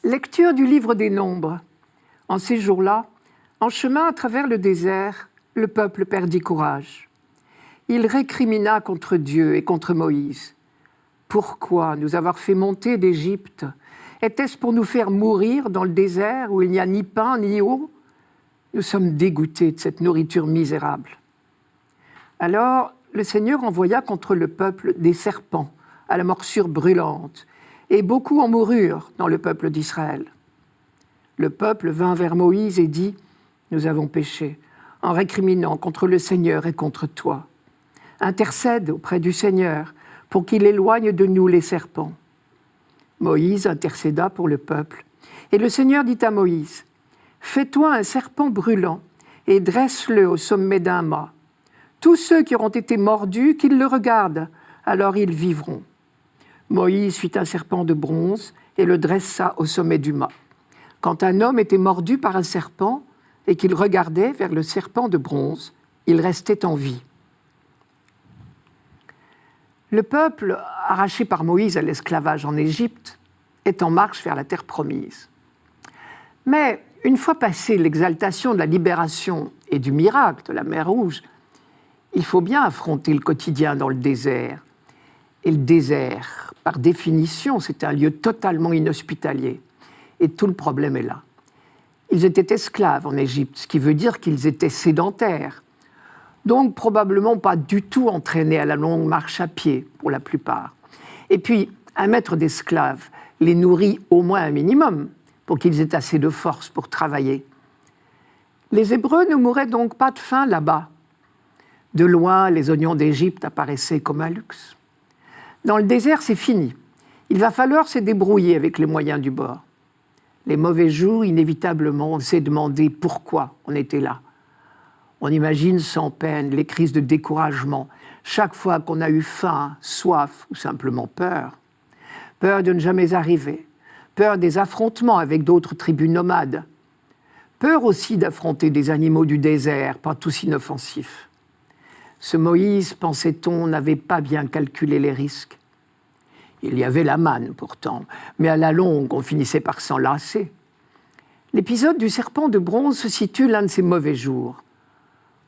Lecture du livre des Nombres. En ces jours-là, en chemin à travers le désert, le peuple perdit courage. Il récrimina contre Dieu et contre Moïse. « Pourquoi nous avoir fait monter d'Égypte? Était-ce pour nous faire mourir dans le désert où il n'y a ni pain ni eau? Nous sommes dégoûtés de cette nourriture misérable. » Alors le Seigneur envoya contre le peuple des serpents à la morsure brûlante, et beaucoup en moururent dans le peuple d'Israël. Le peuple vint vers Moïse et dit « Nous avons péché en récriminant contre le Seigneur et contre toi. Intercède auprès du Seigneur pour qu'il éloigne de nous les serpents. » Moïse intercéda pour le peuple, et le Seigneur dit à Moïse « Fais-toi un serpent brûlant et dresse-le au sommet d'un mât. Tous ceux qui auront été mordus, qu'ils le regardent, alors ils vivront. » Moïse fit un serpent de bronze et le dressa au sommet du mât. Quand un homme était mordu par un serpent et qu'il regardait vers le serpent de bronze, il restait en vie. Le peuple, arraché par Moïse à l'esclavage en Égypte, est en marche vers la terre promise. Mais une fois passée l'exaltation de la libération et du miracle de la mer Rouge, il faut bien affronter le quotidien dans le désert. Et le désert, par définition, c'est un lieu totalement inhospitalier. Et tout le problème est là. Ils étaient esclaves en Égypte, ce qui veut dire qu'ils étaient sédentaires. Donc probablement pas du tout entraînés à la longue marche à pied, pour la plupart. Et puis, un maître d'esclaves les nourrit au moins un minimum, pour qu'ils aient assez de force pour travailler. Les Hébreux ne mouraient donc pas de faim là-bas. De loin, les oignons d'Égypte apparaissaient comme un luxe. Dans le désert, c'est fini. Il va falloir se débrouiller avec les moyens du bord. Les mauvais jours, inévitablement, on s'est demandé pourquoi on était là. On imagine sans peine les crises de découragement chaque fois qu'on a eu faim, soif ou simplement peur. Peur de ne jamais arriver, peur des affrontements avec d'autres tribus nomades, peur aussi d'affronter des animaux du désert, pas tous inoffensifs. Ce Moïse, pensait-on, n'avait pas bien calculé les risques. Il y avait la manne pourtant, mais à la longue, on finissait par s'en lasser. L'épisode du serpent de bronze se situe l'un de ces mauvais jours.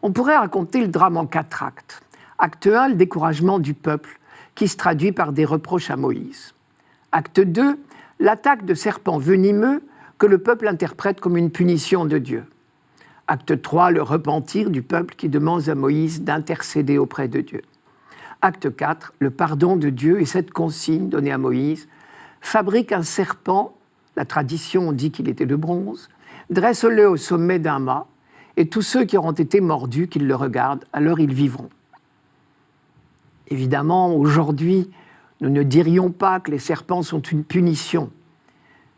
On pourrait raconter le drame en 4 actes. Acte 1, le découragement du peuple, qui se traduit par des reproches à Moïse. Acte 2, l'attaque de serpents venimeux que le peuple interprète comme une punition de Dieu. Acte 3, le repentir du peuple qui demande à Moïse d'intercéder auprès de Dieu. Acte 4, le pardon de Dieu et cette consigne donnée à Moïse. Fabrique un serpent, la tradition dit qu'il était de bronze, dresse-le au sommet d'un mât, et tous ceux qui auront été mordus, qu'ils le regardent, alors ils vivront. Évidemment, aujourd'hui, nous ne dirions pas que les serpents sont une punition.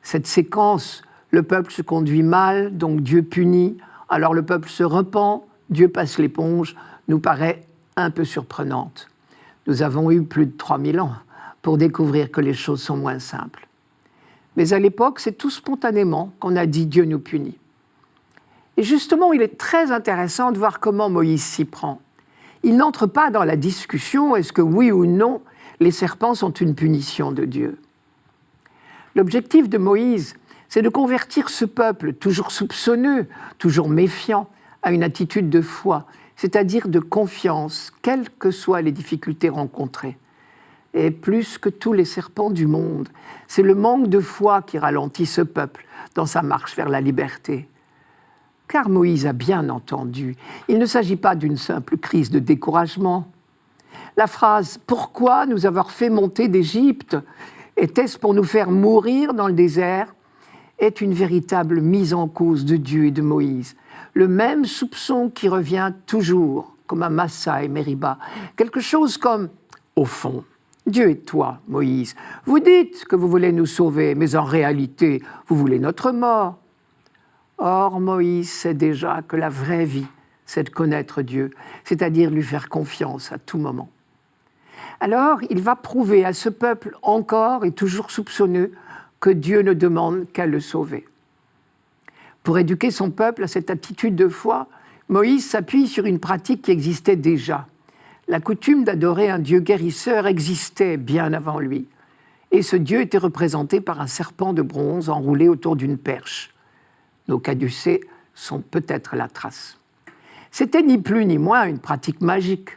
Cette séquence, le peuple se conduit mal, donc Dieu punit, alors le peuple se repent, Dieu passe l'éponge, nous paraît un peu surprenante. Nous avons eu plus de 3000 ans pour découvrir que les choses sont moins simples. Mais à l'époque, c'est tout spontanément qu'on a dit « Dieu nous punit ». Et justement, il est très intéressant de voir comment Moïse s'y prend. Il n'entre pas dans la discussion « est-ce que oui ou non, les serpents sont une punition de Dieu ?» L'objectif de Moïse, c'est de convertir ce peuple, toujours soupçonneux, toujours méfiant, à une attitude de foi, c'est-à-dire de confiance, quelles que soient les difficultés rencontrées. Et plus que tous les serpents du monde, c'est le manque de foi qui ralentit ce peuple dans sa marche vers la liberté. Car Moïse a bien entendu, il ne s'agit pas d'une simple crise de découragement. La phrase « Pourquoi nous avoir fait monter d'Égypte ? Était-ce pour nous faire mourir dans le désert ?» est une véritable mise en cause de Dieu et de Moïse. Le même soupçon qui revient toujours, comme à Massa et Mériba. Quelque chose comme « Au fond, Dieu et toi, Moïse, vous dites que vous voulez nous sauver, mais en réalité, vous voulez notre mort. » Or, Moïse sait déjà que la vraie vie, c'est de connaître Dieu, c'est-à-dire lui faire confiance à tout moment. Alors, il va prouver à ce peuple encore et toujours soupçonneux que Dieu ne demande qu'à le sauver. Pour éduquer son peuple à cette attitude de foi, Moïse s'appuie sur une pratique qui existait déjà. La coutume d'adorer un Dieu guérisseur existait bien avant lui. Et ce dieu était représenté par un serpent de bronze enroulé autour d'une perche. Nos caducées sont peut-être la trace. C'était ni plus ni moins une pratique magique.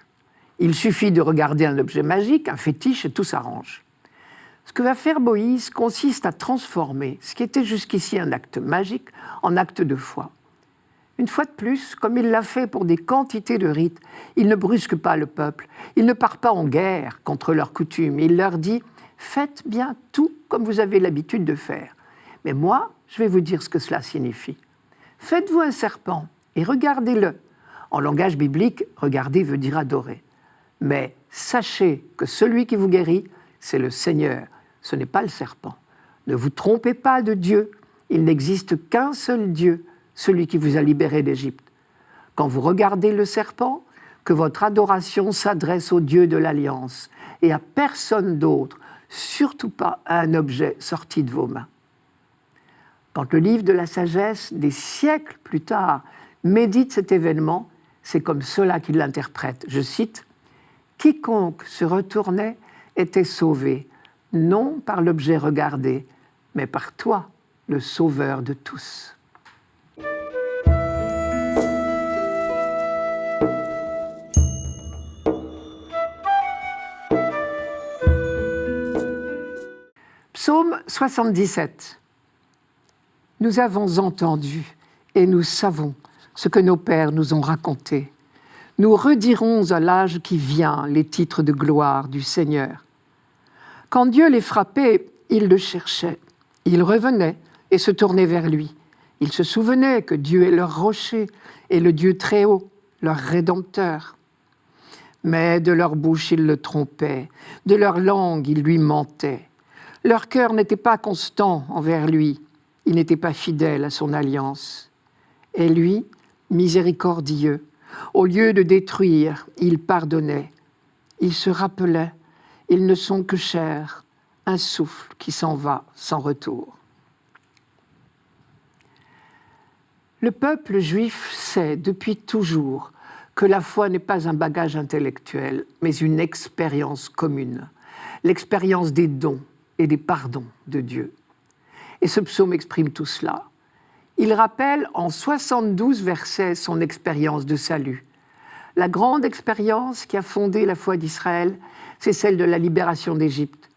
Il suffit de regarder un objet magique, un fétiche, et tout s'arrange. Ce que va faire Moïse consiste à transformer ce qui était jusqu'ici un acte magique en acte de foi. Une fois de plus, comme il l'a fait pour des quantités de rites, il ne brusque pas le peuple, il ne part pas en guerre contre leurs coutumes, il leur dit « Faites bien tout comme vous avez l'habitude de faire. Mais moi, je vais vous dire ce que cela signifie. Faites-vous un serpent et regardez-le. » En langage biblique, regarder veut dire adorer. Mais sachez que celui qui vous guérit, c'est le Seigneur, ce n'est pas le serpent. Ne vous trompez pas de Dieu, il n'existe qu'un seul Dieu, celui qui vous a libéré d'Égypte. Quand vous regardez le serpent, que votre adoration s'adresse au Dieu de l'Alliance et à personne d'autre, surtout pas à un objet sorti de vos mains. Quand le livre de la sagesse, des siècles plus tard, médite cet événement, c'est comme cela qu'il l'interprète. Je cite « Quiconque se retournait était sauvé, non par l'objet regardé, mais par toi, le sauveur de tous. » Psaume 77. Nous avons entendu et nous savons ce que nos pères nous ont raconté. Nous redirons à l'âge qui vient les titres de gloire du Seigneur. Quand Dieu les frappait, ils le cherchaient. Ils revenaient et se tournaient vers lui. Ils se souvenaient que Dieu est leur rocher et le Dieu très haut, leur rédempteur. Mais de leur bouche, ils le trompaient. De leur langue, ils lui mentaient. Leur cœur n'était pas constant envers lui. Il n'était pas fidèle à son alliance. Et lui, miséricordieux, au lieu de détruire, il pardonnait. Il se rappelait, ils ne sont que chair, un souffle qui s'en va sans retour. Le peuple juif sait depuis toujours que la foi n'est pas un bagage intellectuel, mais une expérience commune, l'expérience des dons et des pardons de Dieu. Et ce psaume exprime tout cela. Il rappelle en 72 versets son expérience de salut. La grande expérience qui a fondé la foi d'Israël, c'est celle de la libération d'Égypte.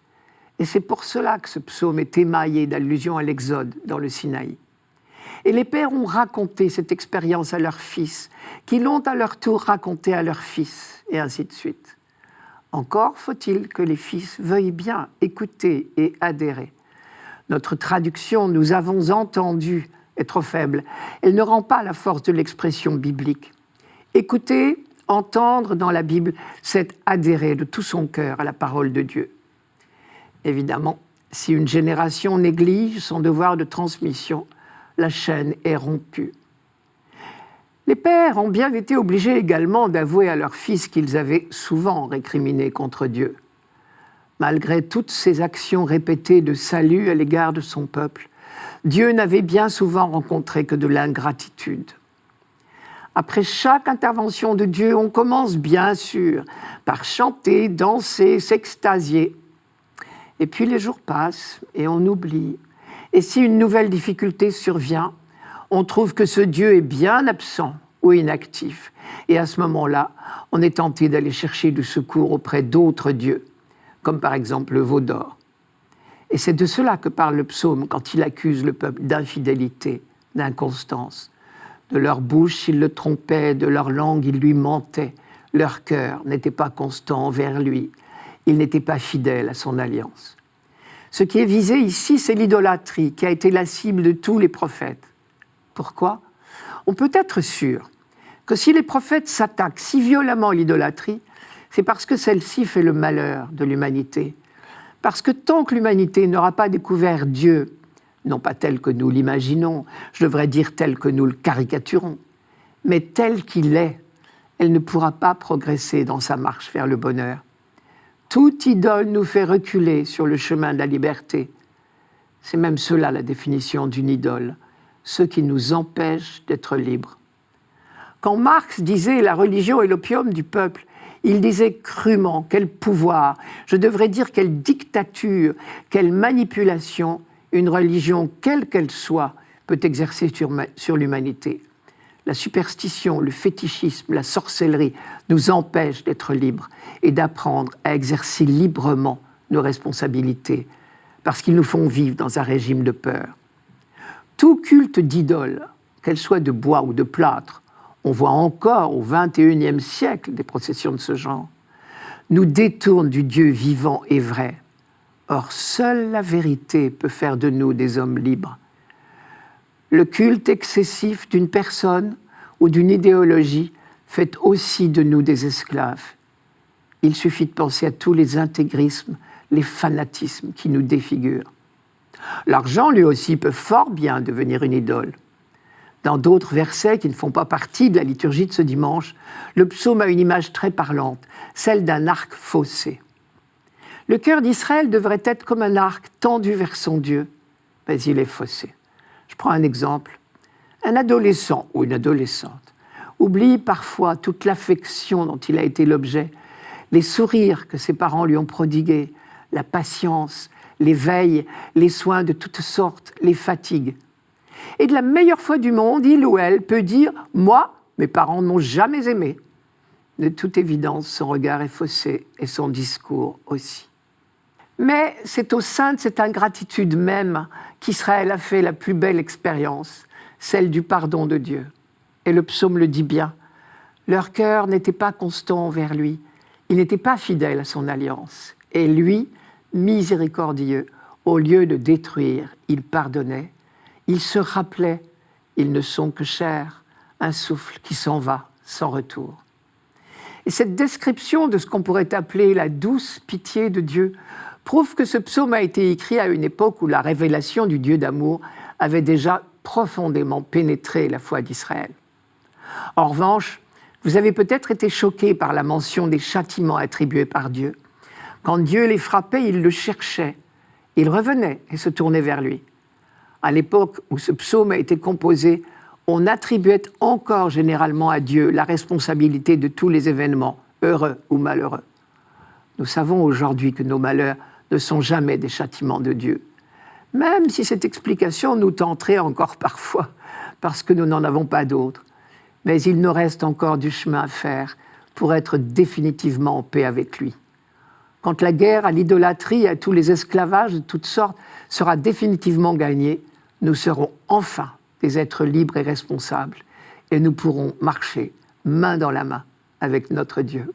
Et c'est pour cela que ce psaume est émaillé d'allusions à l'Exode dans le Sinaï. Et les pères ont raconté cette expérience à leurs fils, qui l'ont à leur tour raconté à leurs fils, et ainsi de suite. Encore faut-il que les fils veuillent bien écouter et adhérer. Notre traduction « nous avons entendu » est trop faible. Elle ne rend pas la force de l'expression biblique. Écouter, entendre dans la Bible, c'est adhérer de tout son cœur à la parole de Dieu. Évidemment, si une génération néglige son devoir de transmission, la chaîne est rompue. Les pères ont bien été obligés également d'avouer à leurs fils qu'ils avaient souvent récriminé contre Dieu. Malgré toutes ces actions répétées de salut à l'égard de son peuple, Dieu n'avait bien souvent rencontré que de l'ingratitude. Après chaque intervention de Dieu, on commence bien sûr par chanter, danser, s'extasier. Et puis les jours passent et on oublie. Et si une nouvelle difficulté survient, on trouve que ce Dieu est bien absent ou inactif. Et à ce moment-là, on est tenté d'aller chercher du secours auprès d'autres dieux, comme par exemple le veau d'or. Et c'est de cela que parle le psaume quand il accuse le peuple d'infidélité, d'inconstance. De leur bouche, ils le trompaient, de leur langue, ils lui mentaient. Leur cœur n'était pas constant envers lui. Ils n'étaient pas fidèles à son alliance. Ce qui est visé ici, c'est l'idolâtrie qui a été la cible de tous les prophètes. Pourquoi ? On peut être sûr que si les prophètes s'attaquent si violemment à l'idolâtrie, c'est parce que celle-ci fait le malheur de l'humanité. Parce que tant que l'humanité n'aura pas découvert Dieu, non pas tel que nous l'imaginons, je devrais dire tel que nous le caricaturons, mais tel qu'il est, elle ne pourra pas progresser dans sa marche vers le bonheur. Toute idole nous fait reculer sur le chemin de la liberté. C'est même cela la définition d'une idole, ce qui nous empêche d'être libres. Quand Marx disait « la religion est l'opium du peuple », Il disait crûment, quel pouvoir, je devrais dire quelle dictature, quelle manipulation, une religion, quelle qu'elle soit, peut exercer sur l'humanité. La superstition, le fétichisme, la sorcellerie nous empêchent d'être libres et d'apprendre à exercer librement nos responsabilités, parce qu'ils nous font vivre dans un régime de peur. Tout culte d'idole, qu'elle soit de bois ou de plâtre, on voit encore au XXIe siècle des processions de ce genre, nous détourne du Dieu vivant et vrai. Or, seule la vérité peut faire de nous des hommes libres. Le culte excessif d'une personne ou d'une idéologie fait aussi de nous des esclaves. Il suffit de penser à tous les intégrismes, les fanatismes qui nous défigurent. L'argent, lui aussi, peut fort bien devenir une idole. Dans d'autres versets qui ne font pas partie de la liturgie de ce dimanche, le psaume a une image très parlante, celle d'un arc faussé. Le cœur d'Israël devrait être comme un arc tendu vers son Dieu, mais il est faussé. Je prends un exemple. Un adolescent ou une adolescente oublie parfois toute l'affection dont il a été l'objet, les sourires que ses parents lui ont prodigués, la patience, les veilles, les soins de toutes sortes, les fatigues. Et de la meilleure foi du monde, il ou elle peut dire « Moi, mes parents ne m'ont jamais aimé ». De toute évidence, son regard est faussé et son discours aussi. Mais c'est au sein de cette ingratitude même qu'Israël a fait la plus belle expérience, celle du pardon de Dieu. Et le psaume le dit bien, leur cœur n'était pas constant envers lui, il n'était pas fidèle à son alliance. Et lui, miséricordieux, au lieu de détruire, il pardonnait, il se rappelait, ils ne sont que chair, un souffle qui s'en va sans retour. Et cette description de ce qu'on pourrait appeler la douce pitié de Dieu prouve que ce psaume a été écrit à une époque où la révélation du Dieu d'amour avait déjà profondément pénétré la foi d'Israël. En revanche, vous avez peut-être été choqués par la mention des châtiments attribués par Dieu. Quand Dieu les frappait, ils le cherchaient. Ils revenaient et se tournaient vers lui. À l'époque où ce psaume a été composé, on attribuait encore généralement à Dieu la responsabilité de tous les événements, heureux ou malheureux. Nous savons aujourd'hui que nos malheurs ne sont jamais des châtiments de Dieu, même si cette explication nous tenterait encore parfois, parce que nous n'en avons pas d'autres. Mais il nous reste encore du chemin à faire pour être définitivement en paix avec lui. Quand la guerre à l'idolâtrie et à tous les esclavages de toutes sortes sera définitivement gagnée, nous serons enfin des êtres libres et responsables, et nous pourrons marcher main dans la main avec notre Dieu.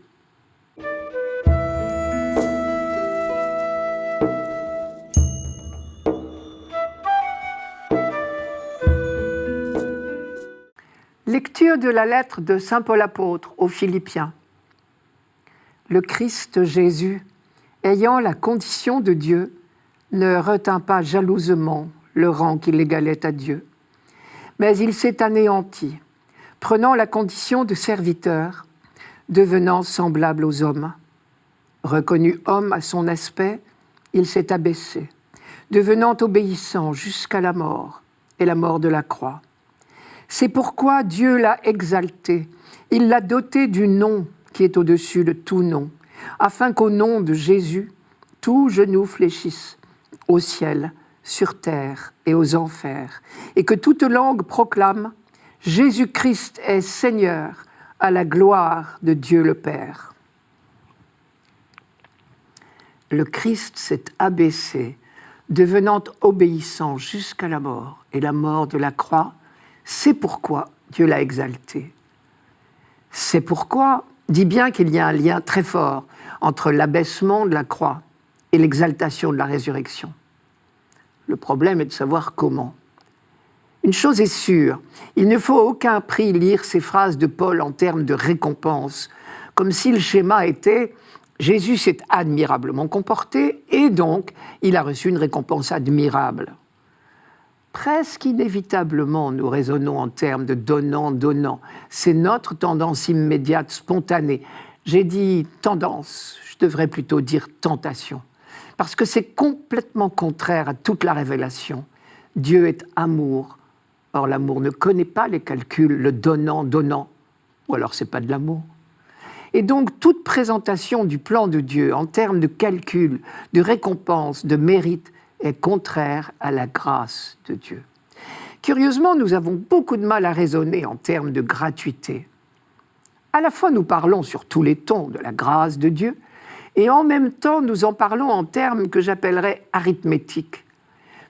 Lecture de la lettre de saint Paul apôtre aux Philippiens. Le Christ Jésus, ayant la condition de Dieu, ne retint pas jalousement le rang qui l'égalait à Dieu, mais il s'est anéanti, prenant la condition de serviteur, devenant semblable aux hommes. Reconnu homme à son aspect, il s'est abaissé, devenant obéissant jusqu'à la mort, et la mort de la croix. C'est pourquoi Dieu l'a exalté, il l'a doté du nom qui est au-dessus de tout nom, afin qu'au nom de Jésus, tout genou fléchisse, au ciel, sur terre et aux enfers, et que toute langue proclame « Jésus-Christ est Seigneur, à la gloire de Dieu le Père ». Le Christ s'est abaissé, devenant obéissant jusqu'à la mort, et la mort de la croix. C'est pourquoi Dieu l'a exalté. C'est pourquoi, dit bien qu'il y a un lien très fort entre l'abaissement de la croix et l'exaltation de la résurrection. Le problème est de savoir comment. Une chose est sûre, il ne faut à aucun prix lire ces phrases de Paul en termes de récompense, comme si le schéma était « Jésus s'est admirablement comporté et donc il a reçu une récompense admirable ». Presque inévitablement, nous raisonnons en termes de donnant-donnant. C'est notre tendance immédiate, spontanée. J'ai dit tendance, je devrais plutôt dire tentation. Parce que c'est complètement contraire à toute la révélation. Dieu est amour. Or, l'amour ne connaît pas les calculs, le donnant-donnant. Ou alors, c'est pas de l'amour. Et donc, toute présentation du plan de Dieu en termes de calcul, de récompense, de mérite est contraire à la grâce de Dieu. Curieusement, nous avons beaucoup de mal à raisonner en termes de gratuité. À la fois, nous parlons sur tous les tons de la grâce de Dieu, et en même temps, nous en parlons en termes que j'appellerais arithmétiques.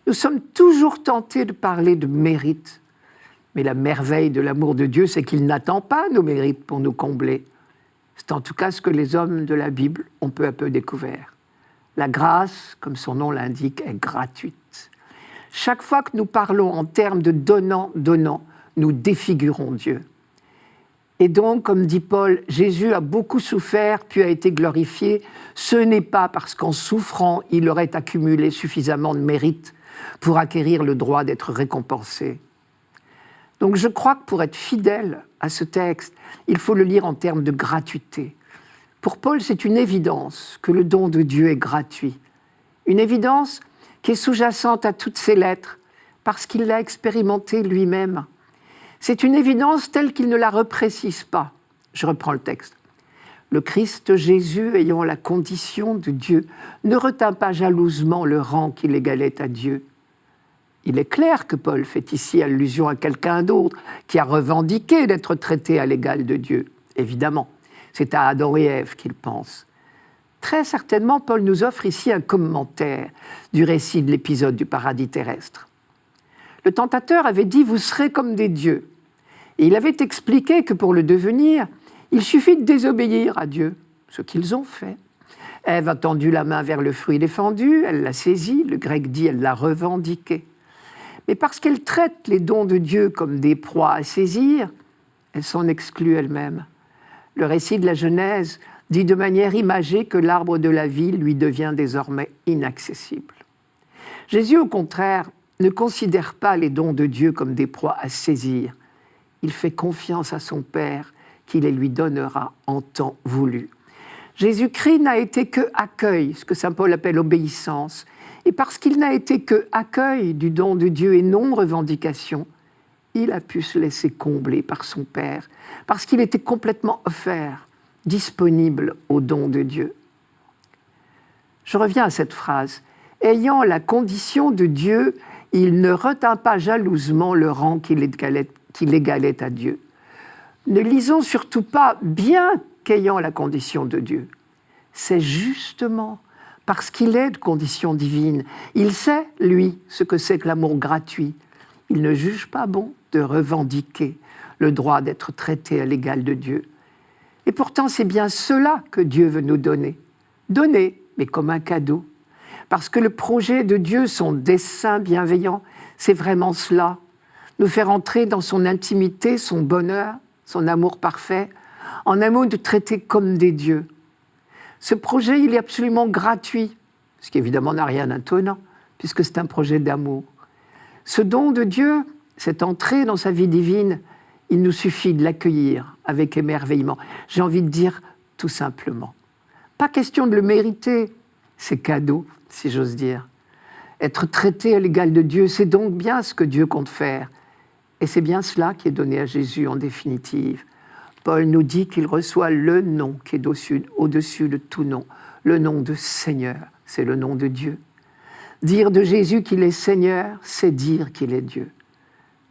Nous sommes toujours tentés de parler de mérite. Mais la merveille de l'amour de Dieu, c'est qu'il n'attend pas nos mérites pour nous combler. C'est en tout cas ce que les hommes de la Bible ont peu à peu découvert. La grâce, comme son nom l'indique, est gratuite. Chaque fois que nous parlons en termes de donnant, nous défigurons Dieu. Et donc, comme dit Paul, Jésus a beaucoup souffert, puis a été glorifié. Ce n'est pas parce qu'en souffrant, il aurait accumulé suffisamment de mérite pour acquérir le droit d'être récompensé. Donc je crois que pour être fidèle à ce texte, il faut le lire en termes de gratuité. Pour Paul, c'est une évidence que le don de Dieu est gratuit. Une évidence qui est sous-jacente à toutes ses lettres, parce qu'il l'a expérimentée lui-même. C'est une évidence telle qu'il ne la reprécise pas. Je reprends le texte. Le Christ Jésus, ayant la condition de Dieu, ne retint pas jalousement le rang qu'il égalait à Dieu. Il est clair que Paul fait ici allusion à quelqu'un d'autre qui a revendiqué d'être traité à l'égal de Dieu. Évidemment, c'est à Adam et Ève qu'il pense. Très certainement, Paul nous offre ici un commentaire du récit de l'épisode du paradis terrestre. Le tentateur avait dit « vous serez comme des dieux ». Et il avait expliqué que pour le devenir, il suffit de désobéir à Dieu, ce qu'ils ont fait. Ève a tendu la main vers le fruit défendu, elle l'a saisi, le grec dit « elle l'a revendiqué ». Mais parce qu'elle traite les dons de Dieu comme des proies à saisir, elle s'en exclut elle-même. Le récit de la Genèse dit de manière imagée que l'arbre de la vie lui devient désormais inaccessible. Jésus, au contraire, ne considère pas les dons de Dieu comme des proies à saisir. Il fait confiance à son Père qui les lui donnera en temps voulu. Jésus-Christ n'a été que accueil, ce que saint Paul appelle obéissance. Et parce qu'il n'a été que accueil du don de Dieu et non revendication, il a pu se laisser combler par son Père, parce qu'il était complètement offert, disponible au don de Dieu. Je reviens à cette phrase. Ayant la condition de Dieu, il ne retint pas jalousement le rang qu'il égalait à Dieu. Ne lisons surtout pas bien qu'ayant la condition de Dieu. C'est justement parce qu'il est de condition divine. Il sait, lui, ce que c'est que l'amour gratuit. Il ne juge pas bon de revendiquer le droit d'être traité à l'égal de Dieu. Et pourtant, c'est bien cela que Dieu veut nous donner. Donner, mais comme un cadeau. Parce que le projet de Dieu, son dessein bienveillant, c'est vraiment cela. Nous faire entrer dans son intimité, son bonheur, son amour parfait, en un mot, de traiter comme des dieux. Ce projet, il est absolument gratuit, ce qui évidemment n'a rien d'étonnant, puisque c'est un projet d'amour. Ce don de Dieu, cette entrée dans sa vie divine, il nous suffit de l'accueillir avec émerveillement. J'ai envie de dire tout simplement. Pas question de le mériter, c'est cadeau, si j'ose dire. Être traité à l'égal de Dieu, c'est donc bien ce que Dieu compte faire. Et c'est bien cela qui est donné à Jésus en définitive. Paul nous dit qu'il reçoit le nom qui est au-dessus de tout nom, le nom de Seigneur, c'est le nom de Dieu. Dire de Jésus qu'il est Seigneur, c'est dire qu'il est Dieu.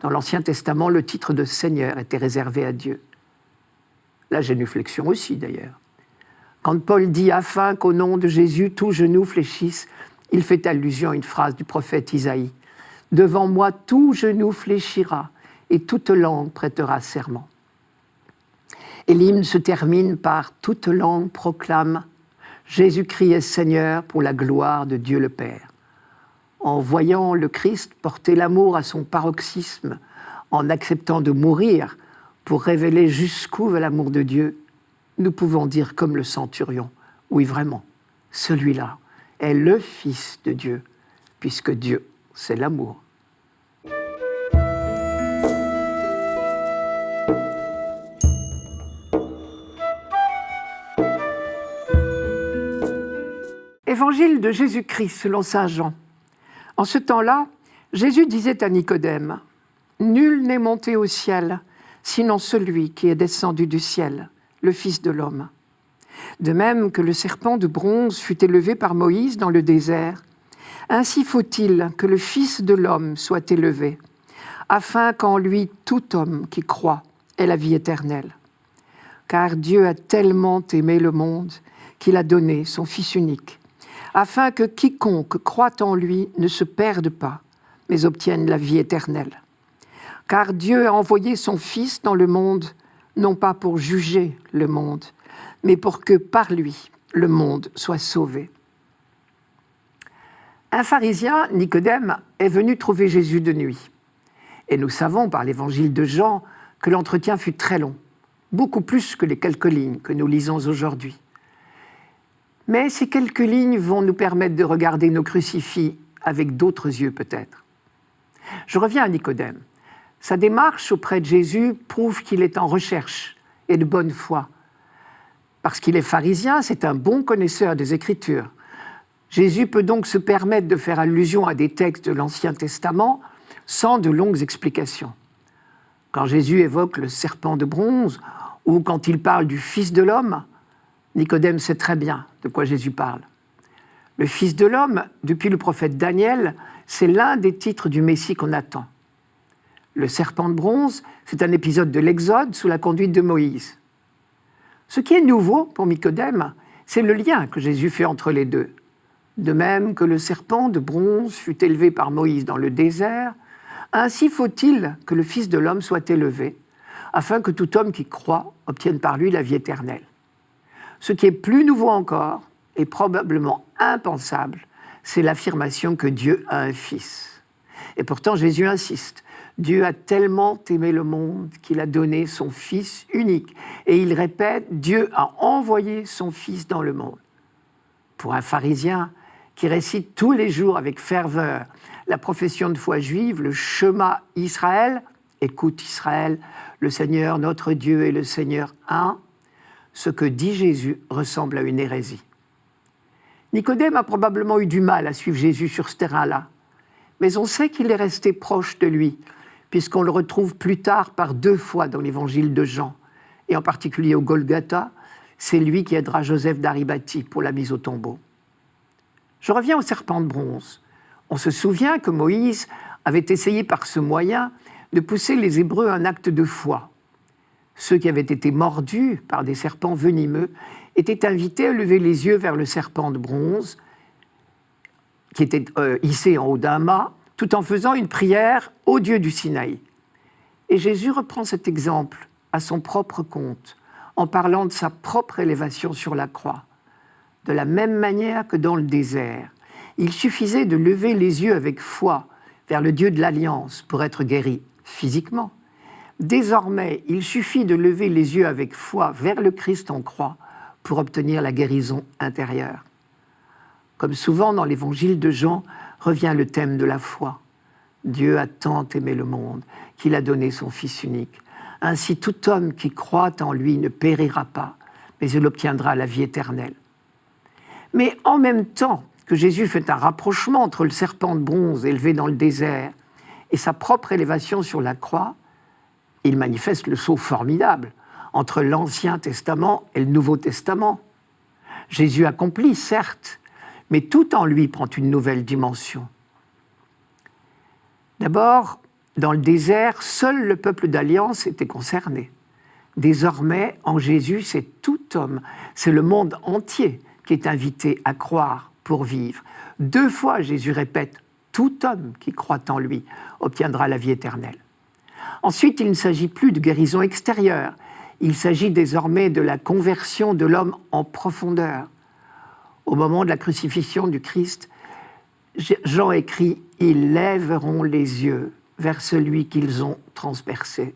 Dans l'Ancien Testament, le titre de Seigneur était réservé à Dieu. La génuflexion aussi, d'ailleurs. Quand Paul dit « afin qu'au nom de Jésus, tout genou fléchisse », il fait allusion à une phrase du prophète Isaïe. « Devant moi, tout genou fléchira et toute langue prêtera serment. » Et l'hymne se termine par « toute langue proclame Jésus-Christ est Seigneur pour la gloire de Dieu le Père ». En voyant le Christ porter l'amour à son paroxysme, en acceptant de mourir pour révéler jusqu'où va l'amour de Dieu, nous pouvons dire comme le centurion, oui vraiment, celui-là est le Fils de Dieu, puisque Dieu, c'est l'amour. Évangile de Jésus-Christ selon saint Jean. En ce temps-là, Jésus disait à Nicodème, « Nul n'est monté au ciel, sinon celui qui est descendu du ciel, le Fils de l'homme. De même que le serpent de bronze fut élevé par Moïse dans le désert, ainsi faut-il que le Fils de l'homme soit élevé, afin qu'en lui tout homme qui croit ait la vie éternelle. Car Dieu a tellement aimé le monde qu'il a donné son Fils unique, afin que quiconque croit en lui ne se perde pas, mais obtienne la vie éternelle. Car Dieu a envoyé son Fils dans le monde, non pas pour juger le monde, mais pour que par lui, le monde soit sauvé. Un pharisien, Nicodème, est venu trouver Jésus de nuit. Et nous savons par l'évangile de Jean que l'entretien fut très long, beaucoup plus que les quelques lignes que nous lisons aujourd'hui. Mais ces quelques lignes vont nous permettre de regarder nos crucifix avec d'autres yeux peut-être. Je reviens à Nicodème. Sa démarche auprès de Jésus prouve qu'il est en recherche et de bonne foi. Parce qu'il est pharisien, c'est un bon connaisseur des Écritures. Jésus peut donc se permettre de faire allusion à des textes de l'Ancien Testament sans de longues explications. Quand Jésus évoque le serpent de bronze ou quand il parle du Fils de l'homme, Nicodème sait très bien de quoi Jésus parle. Le Fils de l'homme, depuis le prophète Daniel, c'est l'un des titres du Messie qu'on attend. Le serpent de bronze, c'est un épisode de l'Exode sous la conduite de Moïse. Ce qui est nouveau pour Nicodème, c'est le lien que Jésus fait entre les deux. De même que le serpent de bronze fut élevé par Moïse dans le désert, ainsi faut-il que le Fils de l'homme soit élevé, afin que tout homme qui croit obtienne par lui la vie éternelle. Ce qui est plus nouveau encore, et probablement impensable, c'est l'affirmation que Dieu a un Fils. Et pourtant Jésus insiste. Dieu a tellement aimé le monde qu'il a donné son Fils unique. Et il répète, Dieu a envoyé son Fils dans le monde. Pour un pharisien qui récite tous les jours avec ferveur la profession de foi juive, le Shema Israël, écoute Israël, le Seigneur notre Dieu est le Seigneur un, ce que dit Jésus ressemble à une hérésie. Nicodème a probablement eu du mal à suivre Jésus sur ce terrain-là, mais on sait qu'il est resté proche de lui, puisqu'on le retrouve plus tard par 2 fois dans l'évangile de Jean, et en particulier au Golgotha, c'est lui qui aidera Joseph d'Arimathie pour la mise au tombeau. Je reviens au serpent de bronze. On se souvient que Moïse avait essayé par ce moyen de pousser les Hébreux à un acte de foi. Ceux qui avaient été mordus par des serpents venimeux étaient invités à lever les yeux vers le serpent de bronze, qui était hissé en haut d'un mât, tout en faisant une prière au Dieu du Sinaï. Et Jésus reprend cet exemple à son propre compte, en parlant de sa propre élévation sur la croix. De la même manière que dans le désert, il suffisait de lever les yeux avec foi vers le Dieu de l'Alliance pour être guéri physiquement. Désormais, il suffit de lever les yeux avec foi vers le Christ en croix pour obtenir la guérison intérieure. Comme souvent dans l'évangile de Jean, revient le thème de la foi. Dieu a tant aimé le monde qu'il a donné son Fils unique. Ainsi, tout homme qui croit en lui ne périra pas, mais il obtiendra la vie éternelle. Mais en même temps que Jésus fait un rapprochement entre le serpent de bronze élevé dans le désert et sa propre élévation sur la croix, il manifeste le saut formidable entre l'Ancien Testament et le Nouveau Testament. Jésus accomplit, certes, mais tout en lui prend une nouvelle dimension. D'abord, dans le désert, seul le peuple d'Alliance était concerné. Désormais, en Jésus, c'est tout homme, c'est le monde entier qui est invité à croire pour vivre. 2 fois, Jésus répète, tout homme qui croit en lui obtiendra la vie éternelle. Ensuite, il ne s'agit plus de guérison extérieure, il s'agit désormais de la conversion de l'homme en profondeur. Au moment de la crucifixion du Christ, Jean écrit « Ils lèveront les yeux vers celui qu'ils ont transpercé ».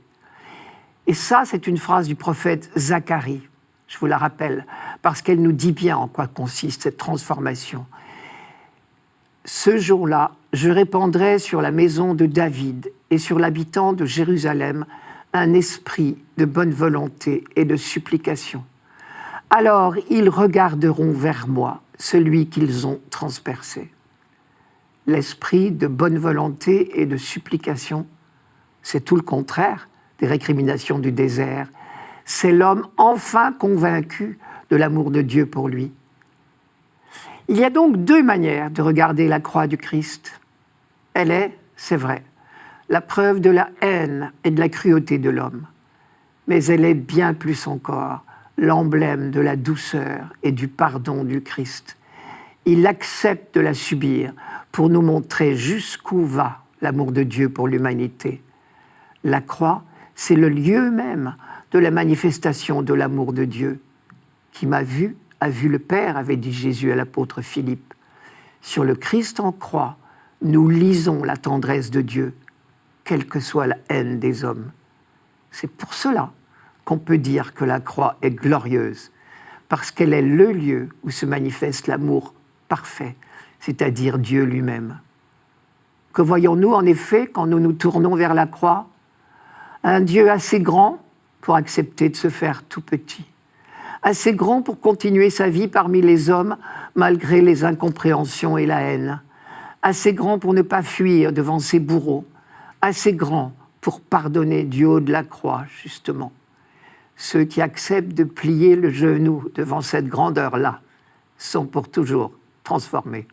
Et ça, c'est une phrase du prophète Zacharie, je vous la rappelle, parce qu'elle nous dit bien en quoi consiste cette transformation. « Ce jour-là, je répandrai sur la maison de David et sur l'habitant de Jérusalem un esprit de bonne volonté et de supplication. Alors ils regarderont vers moi, celui qu'ils ont transpercé. » L'esprit de bonne volonté et de supplication, c'est tout le contraire des récriminations du désert. C'est l'homme enfin convaincu de l'amour de Dieu pour lui. Il y a donc deux manières de regarder la croix du Christ. Elle est, c'est vrai, la preuve de la haine et de la cruauté de l'homme. Mais elle est bien plus encore l'emblème de la douceur et du pardon du Christ. Il accepte de la subir pour nous montrer jusqu'où va l'amour de Dieu pour l'humanité. La croix, c'est le lieu même de la manifestation de l'amour de Dieu. Qui m'a vu, a vu le Père, avait dit Jésus à l'apôtre Philippe. Sur le Christ en croix, nous lisons la tendresse de Dieu, quelle que soit la haine des hommes. C'est pour cela qu'on peut dire que la croix est glorieuse, parce qu'elle est le lieu où se manifeste l'amour parfait, c'est-à-dire Dieu lui-même. Que voyons-nous en effet quand nous nous tournons vers la croix? Un Dieu assez grand pour accepter de se faire tout petit, assez grand pour continuer sa vie parmi les hommes malgré les incompréhensions et la haine, assez grand pour ne pas fuir devant ses bourreaux, assez grand pour pardonner du haut de la croix, justement. Ceux qui acceptent de plier le genou devant cette grandeur-là sont pour toujours transformés.